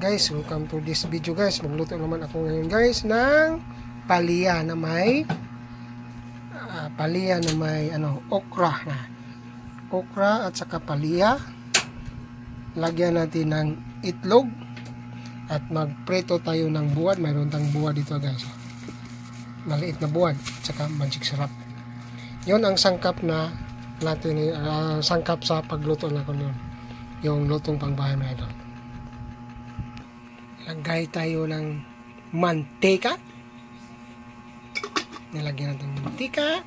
Guys, welcome to this video guys. Magluto naman ako ngayon guys ng palya na may okra na. Okra at saka palya. Lagyan natin ng itlog at magpreto tayo ng buwad. Mayroon tayong buwad dito guys. Maliit na buwad at saka magic syrup. 'Yon ang sangkap na natin sangkap sa pagluto na ko noon. Yung lutong pangbahay na ito. Lagay tayo ng mantika. Nilagyan natin ng mantika.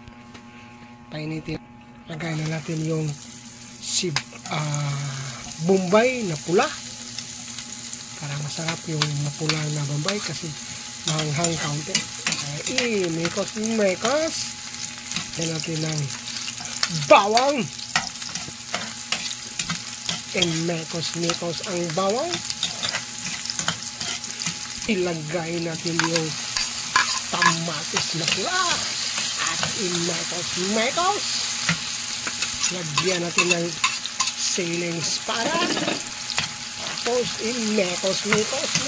Painitin. Lagay na natin yung bombay na pula. Para masarap yung napula na bombay kasi mahanghang kaunti. Mekos. Lagyan natin ng bawang. Mekos ang bawang. Ilagay natin yung tamatis na pula at mekos. Lagyan natin ng siling espada. Tapos mekos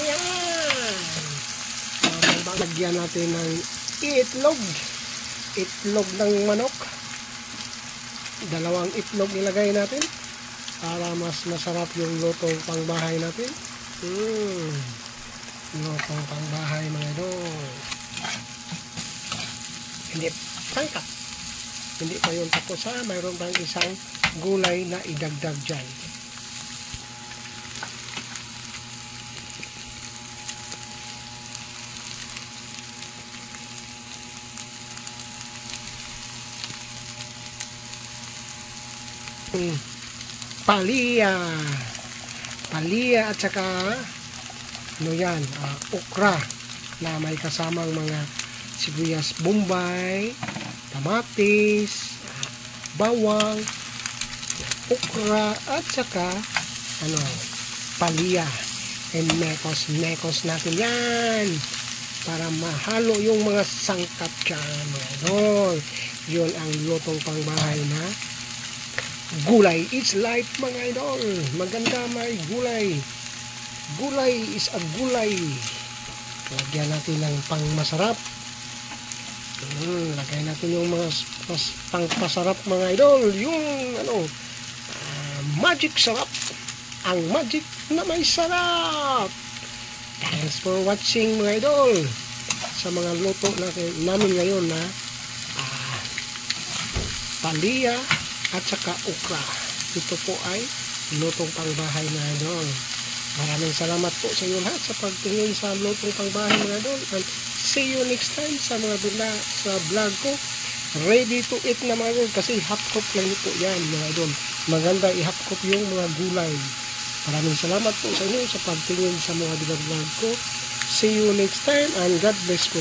yan. Lagyan natin ng itlog ng manok. 2 itlog ilagay natin para mas masarap yung lutong pangbahay natin. Lutong pangbahay mga idol. Hindi tangkap. Hindi pa yung tapos ha. Mayroon pang isang gulay na idagdag dyan. Palya at saka okra na may kasamang mga sibuyas bombay, kamatis, bawang, okra at saka palya. And mekos natin yan para mahalo yung mga sangkap dyan. Yun ang lutong pangbahay na gulay is life mga idol. Maganda may gulay. Gulay is a gulay. Lagyan natin ng pangmasarap. Lagay natin yung mga pangpasarap mga idol. Yung magic sarap. Ang magic na may sarap. Thanks for watching mga idol. Sa mga luto namin ngayon na palya at saka okra. Ito po ay lutong pangbahay mga idol. Maraming salamat po sa inyo lahat sa pagtingin sa lutong pangbahay mga idol. And see you next time sa mga vlog ko. Ready to eat na mga idol kasi half cook lang po yan mga idol. Maganda i-half cook yung mga gulay. Maraming salamat po sa inyo sa pagtingin sa mga vlog ko. See you next time and God bless po.